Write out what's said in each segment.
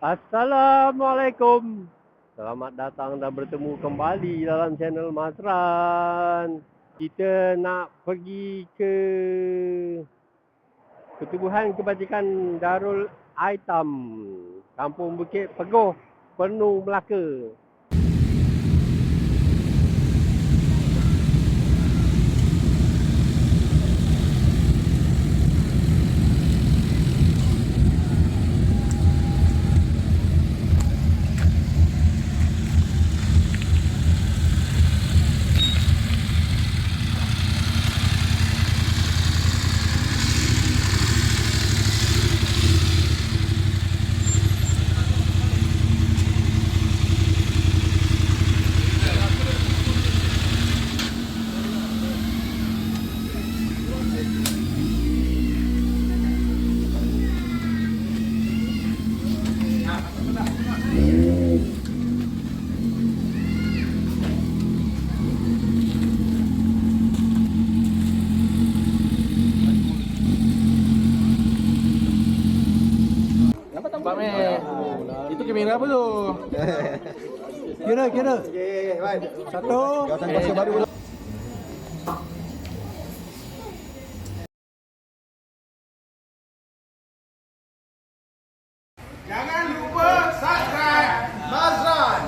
Assalamualaikum. Selamat datang dan bertemu kembali dalam channel Masran. Kita nak pergi ke Pertubuhan Kebajikan Darul Aitam, Kampung Bukit Peguh, Penuh Melaka. Pak Meh, itu kamera apa tu? Kira. Satu. Jangan lupa subscribe Mazran.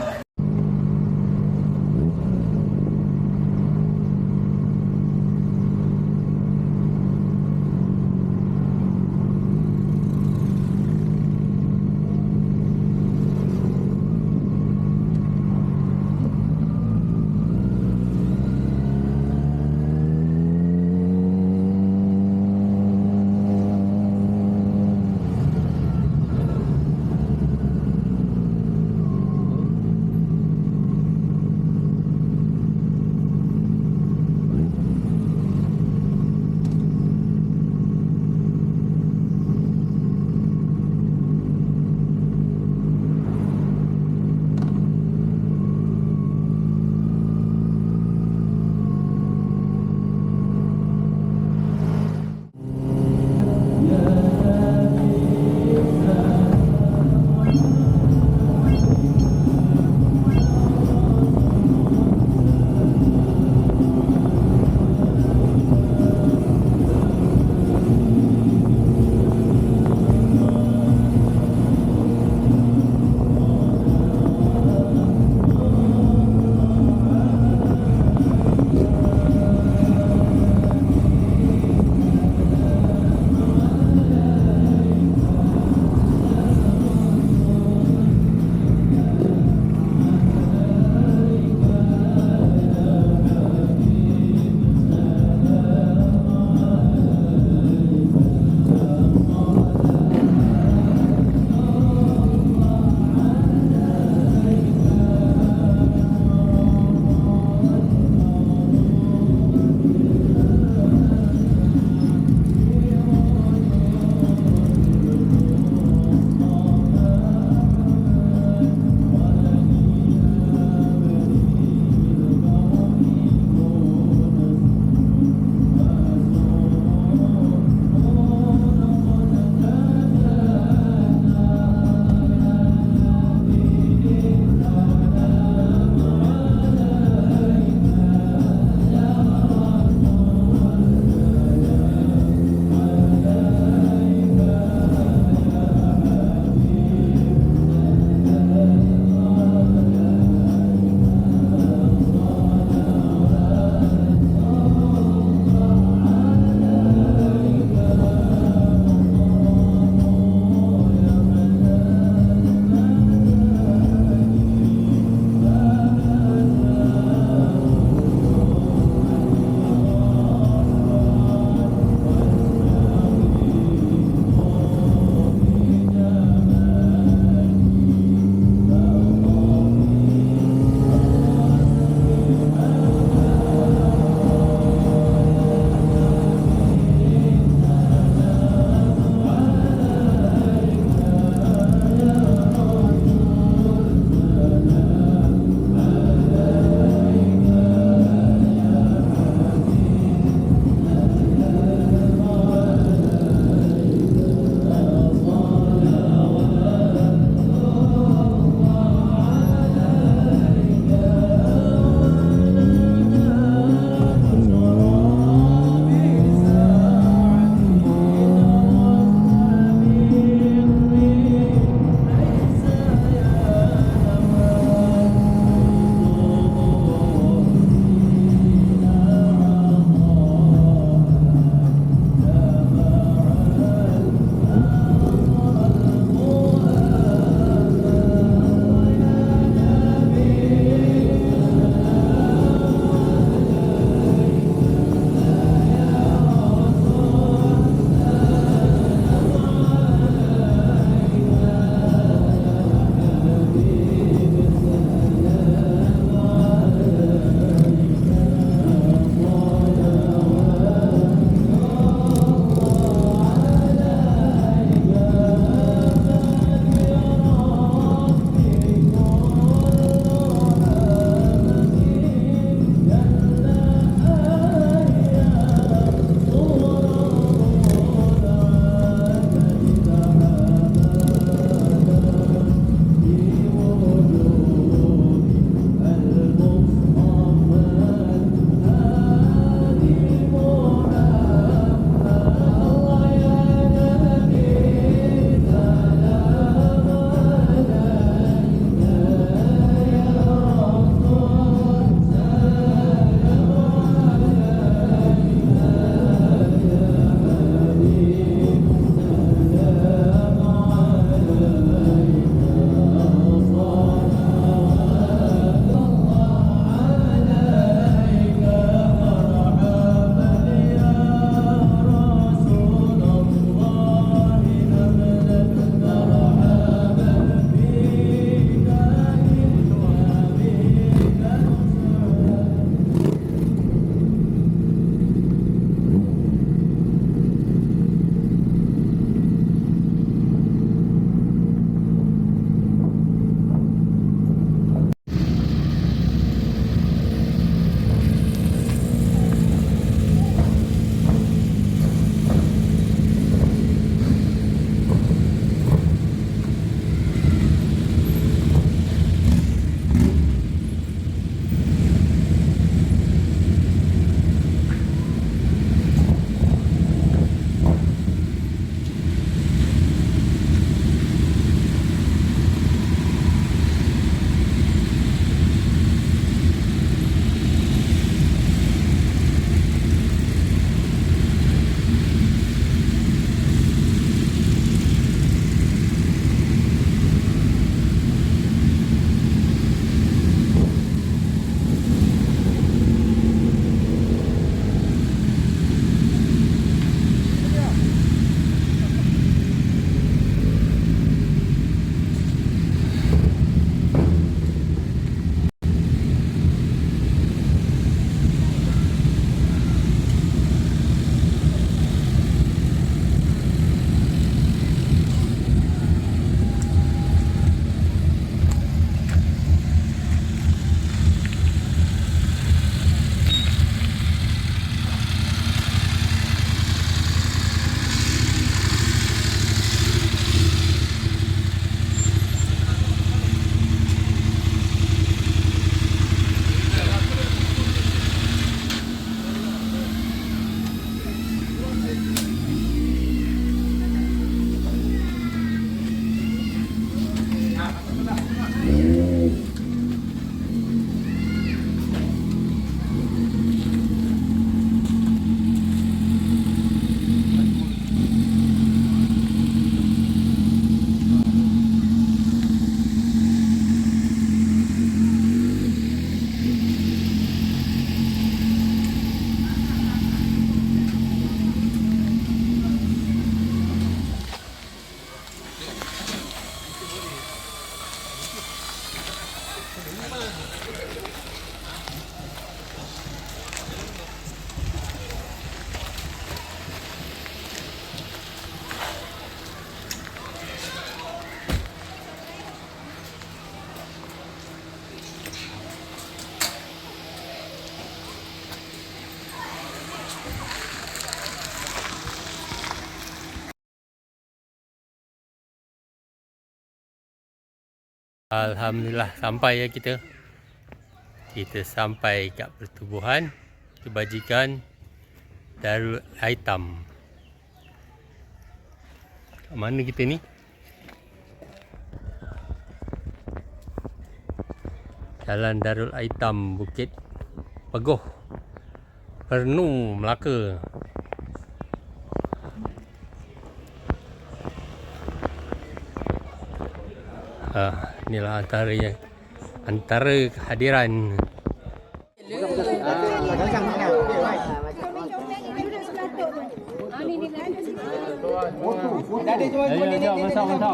Alhamdulillah sampai ya kita. Kita sampai kat pertubuhan kebajikan Darul Aitam. Kat mana kita ni? Jalan Darul Aitam, Bukit Pegoh, Pernu, Melaka. Inilah antara kehadiran. Ada cuma nenek sana.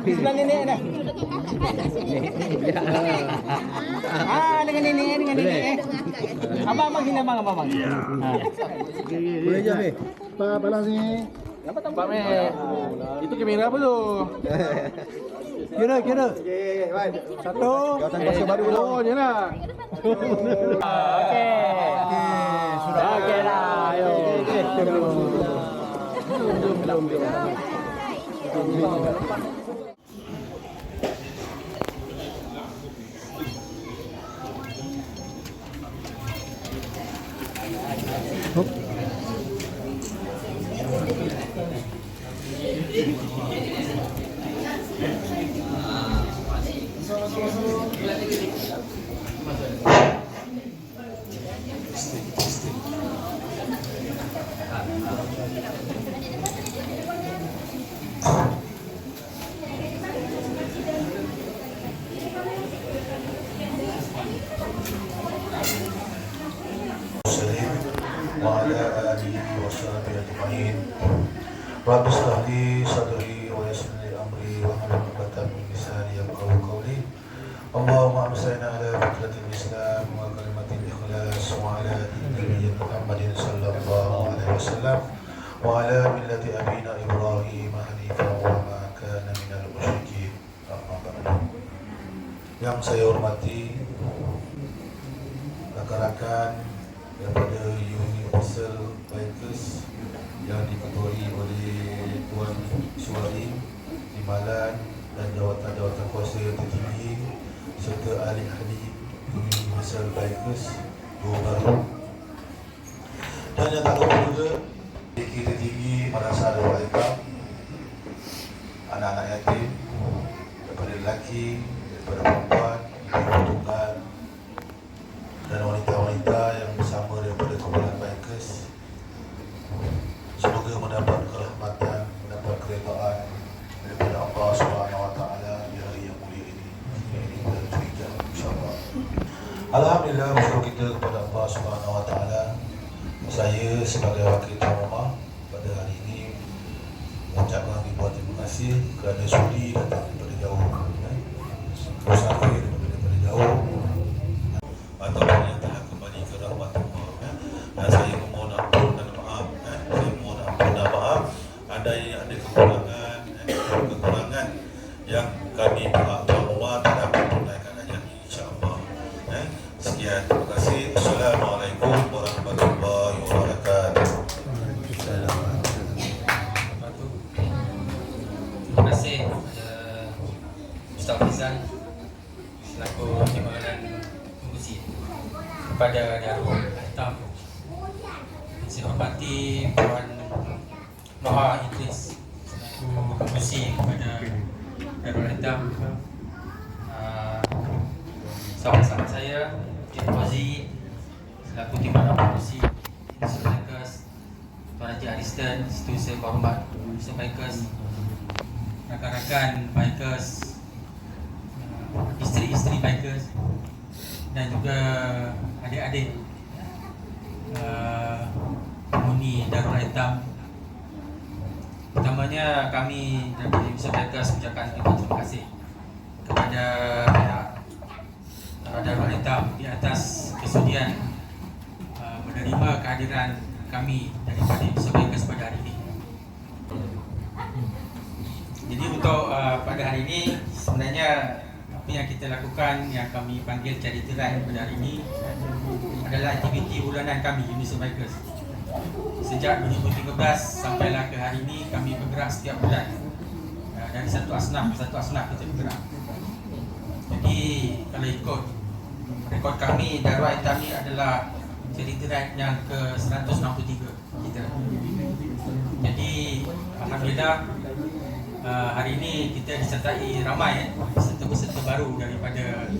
Sebelah nenek ada. Dengan nenek. Abang sini abang. Boleh je weh. Panas ni. Apa tampak meh? Itu kamera apa tu? Kira. Satu. Pasal baru dulu. Oh, je lah. Okey. Sudah. Okey dah. Ayo. Belum. وعلى آله وصحبه أجمعين. رب اشرح لي صدري ويسر لي أمري واحلل عقدة من لساني يفقهوا قولي. اللهم أمسنا على فكرة الإسلام وكلمة الإخلاص وعلى دين نبينا محمد صلى الله عليه وسلم وعلى ملة أبينا إبراهيم حنيفا وما كان من المشركين. Yang saya hormati rakan-rakan daripada Universal Bikers yang diketuai oleh Tuan Suari Timbalan dan jawatan-jawatan kuasa tertinggi serta ahli-ahli Universal Bikers Johor Bahru, dan yang tak lupa juga kita tinggi Madrasah Darul Aitam, anak-anak yatim daripada lelaki, daripada perempuan, ibu tunggal dan wanita-wanita yang bersama daripada kumpulan bikers. Semoga mendapat kerahmatan, mendapat keredaan daripada Allah Subhanahu Wa Taala di hari yang mulia ini. Ini bulan Zulhijjah, insya-Allah. Alhamdulillah, bersyukur kita kepada Allah Subhanahu Wa Taala. Saya sebagai wakil tuan rumah pada hari ini mengucapkan ribuan terima kasih kerana sudi datang daripada jauh. Bersama daripada jauh ataupun yang telah kembali ke rahmat Allah. Dan saya memohon ampun dan maaf. Saya mohon ampun dan maaf. Ada yang ada kekurangan yang kami pihak tuan rumah tak dapat tunaikan hajat ini, insya-Allah. Sekian, terima kasih. Assalamualaikum warahmatullahi wabarakatuh. Terima kasih kepada Ustaz Rizal selaku timbalan pengurusi kepada Darul Aitam. Saya hormati Puan Noha Idris selaku pengurusi kepada Darul Aitam. Sahabat-sahabat saya, Cik Fauzi selaku timbalan pengurusi Universal Bikers, Tuan Haji Ariston, Setiausaha Berhormat Universal Bikers, rakan-rakan bikers, isteri-isteri bikers dan juga adik-adik penghuni Darul Aitam. Pertamanya kami dari Universal Bikers mengucapkan terima kasih kepada pihak Darul Aitam di atas kesudian menerima kehadiran kami daripada Universal Bikers pada hari ini. Jadi untuk pada hari ini sebenarnya apa yang kita lakukan, yang kami panggil charity ride pada hari ini adalah aktiviti bulanan kami Universal Bikers. Sejak 2013 sampailah ke hari ini kami bergerak setiap bulan dari satu asnaf kita bergerak. Jadi kalau ikut rekod kami, Darul Aitam ni adalah charity ride yang ke-163 kita. Jadi alhamdulillah hari ini kita disertai ramai peserta-peserta baru daripada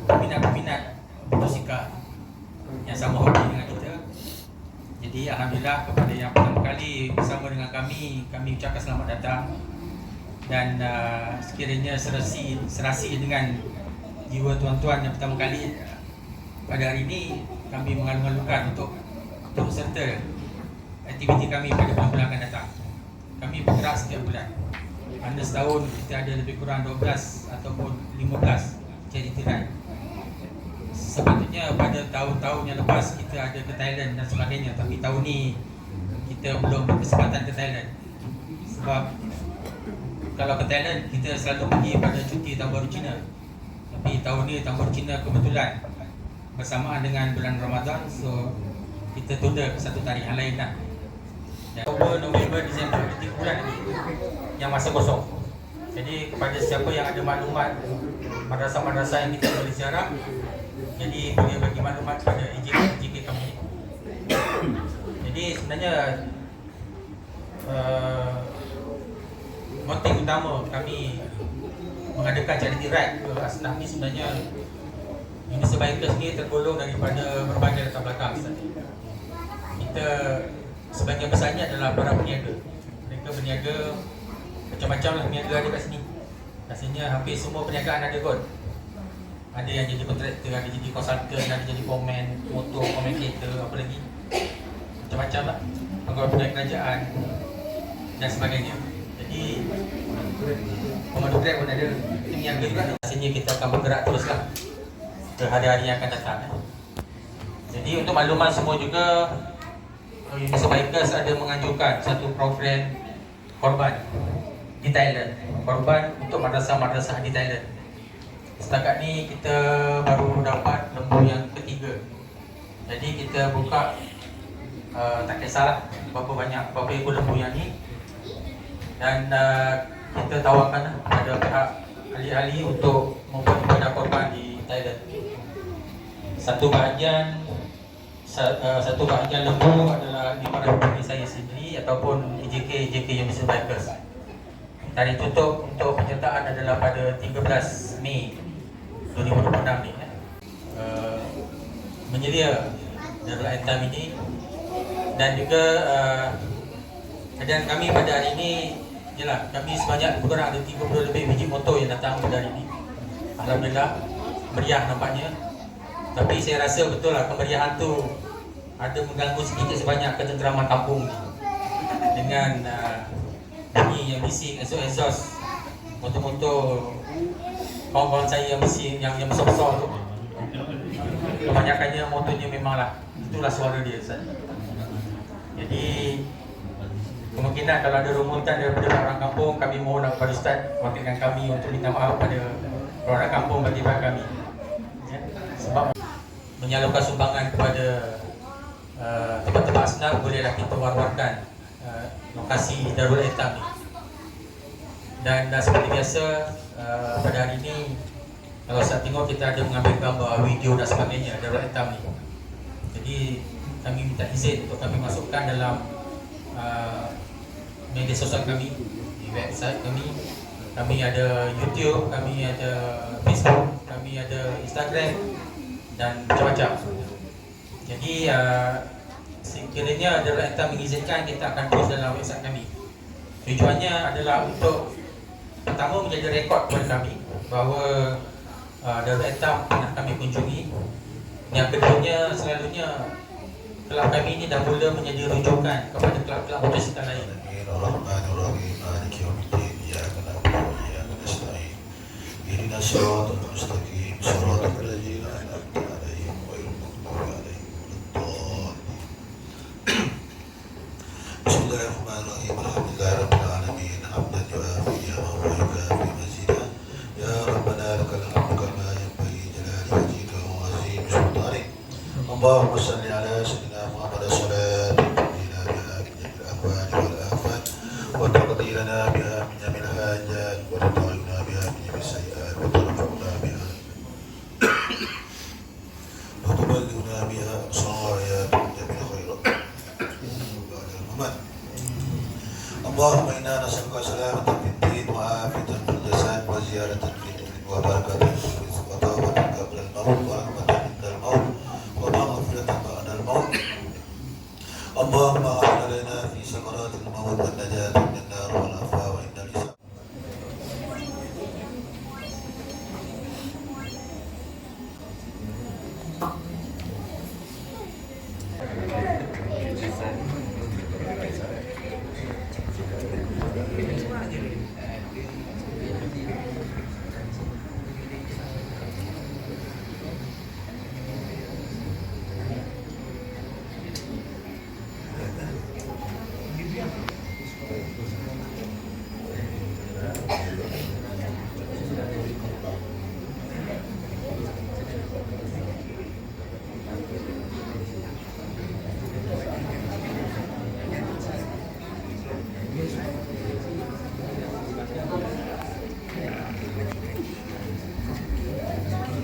peminat-peminat motosikal yang sama hobi dengan kita. Jadi alhamdulillah kepada yang pertama kali bersama dengan kami ucapkan selamat datang. Dan sekiranya serasi dengan jiwa tuan-tuan yang pertama kali pada hari ini, kami mengalu-alukan untuk turut serta aktiviti kami pada bulan-bulan akan datang. Kami bergerak setiap bulan. Mana setahun kita ada lebih kurang 12 ataupun 15 charity ride. Sepatutnya pada tahun-tahun yang lepas kita ada ke Thailand dan sebagainya, tapi tahun ni kita belum berkesempatan ke Thailand. Sebab kalau ke Thailand kita selalu pergi pada cuti tahun baru Cina. Tapi tahun ni tahun baru Cina kebetulan bersamaan dengan bulan Ramadan, so kita tunda ke satu tarikh yang lain lah. Oktober, November, Disember, 3 bulan lagi yang masa kosong. Jadi kepada siapa yang ada maklumat madrasah-madrasah yang kita boleh ziarah, jadi boleh bagi maklumat kepada AJK kami. Jadi sebenarnya motif utama kami mengadakan charity ride ke asnaf ni sebenarnya Indonesia Bikers ni tergolong daripada berbagai latar belakang. Kita sebahagian besarnya adalah para peniaga. Mereka berniaga macam-macam lah, peniaga ada kat sini. Rasanya hampir semua perniagaan ada kot. Ada yang jadi kontraktor, ada jadi konsultan, ada jadi komen motor, komen kereta, apa lagi, macam-macam lah, pegawai pegawai kerajaan dan sebagainya. Jadi pemandu Grab pun ada, peniaga juga. Rasanya kita akan bergerak teruslah ke hari-hari yang akan datang. Jadi untuk makluman semua juga, Indonesia Bikers ada menganjurkan satu program korban di Thailand, korban untuk madrasah-madrasah di Thailand. Setakat ni kita baru dapat lembu yang ketiga. Jadi kita buka tak kisahlah berapa ekor lembu yang ni, dan kita tawarkan pada pihak ahli-ahli untuk membuat ibadah korban di Thailand. Satu bahagian lembu adalah dimarah dari saya sendiri ataupun EJK Indonesia Bikers. Tarikh tutup untuk penyertaan adalah pada 13 Mei 2026 ni. Menyelia Darul Aitam ini, dan juga keadaan kami pada hari ini ialah kami sebanyak kurang ada 30 lebih biji motor yang datang pada hari ini. Alhamdulillah meriah nampaknya. Tapi saya rasa betul lah kemeriahan tu ada mengganggu sedikit sebanyak ketenteraman kampung ni. Dengan bunyi yang bising, exhaust motor-motor kawan-kawan saya yang bising, yang besar-besar tu. Kebanyakannya motornya memanglah itulah suara dia, Ustaz. Jadi kemungkinan kalau ada rungutan daripada orang kampung, kami mohon kepada Ustaz wakilkan kami untuk minta maaf pada orang kampung bagi kami. Ya, sebab menyalurkan sumbangan kepada tempat-tempat asnaf, bolehlah kita war-warkan lokasi Darul Aitam ni. Dan seperti biasa pada hari ini, kalau saya tengok kita ada mengambil gambar, video dan sebagainya Darul Aitam ni. Jadi kami minta izin untuk kami masukkan dalam media sosial kami, di website kami. Kami ada YouTube, kami ada Facebook, kami ada Instagram dan macam-macam. Jadi sekiranya Darul Aitam mengizinkan, kita akan post dalam website kami. Tujuannya adalah untuk pertama menjadi rekod kepada kami bahawa Darul Aitam pernah kami kunjungi. Yang keduanya, selalunya kelab kami ini dah mula menjadi rujukan kepada kelab-kelab motosikal lain. Bismillahirrahmanirrahim. Alhamdulillahirabbil alamin. Hamdan yuafi ni'amahu wa yukafi mazidah. Ya Rabbana lakal hamdu kama yanbaghi jalali wajhika wa 'azimi sultanik. Allahumma shalli ala sayyidina Muhammad salatan tuqina biha min al-ahwali wal afat wa taqdirana biha سلامة في الدين وعافية في الجسد وزيادة في العلم وبركة في الرزق وتوبة قبل الموت ورحمة عند الموت ومغفرة بعد الموت. اللهم أعن لنا في سكرات الموت والنجاة من النار والعفو عند الحساب.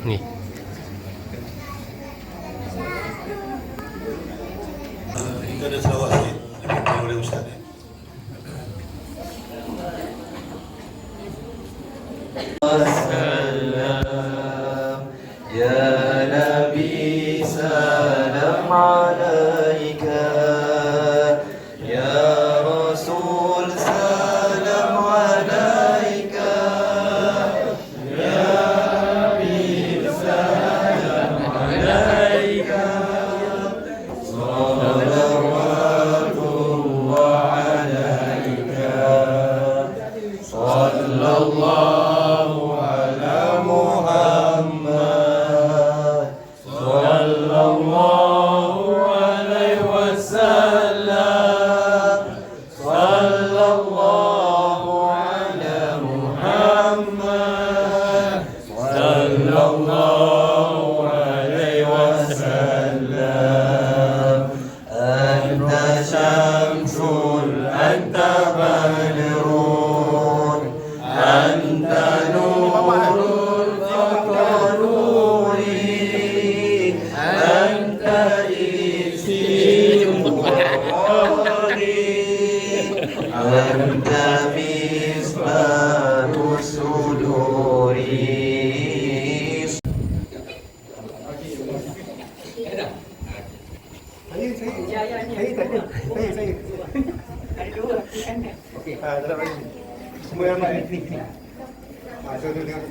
Ni. Kita ada selawat sikit dipimpin oleh Ustaz ni. يا نبي سلام عليك يا رسول سلام عليك يا حبيب سلام عليك صلوات الله عليك صلى الله على محمد صلى الله عليه وسلم صلى الله على محمد صلى الله عليه وسلم أنت شمس أنت بدر أنت نور فوق نوري أنت إكسير وقاري أنت مصباح الصدور. Semua yang ni. So tu tengok.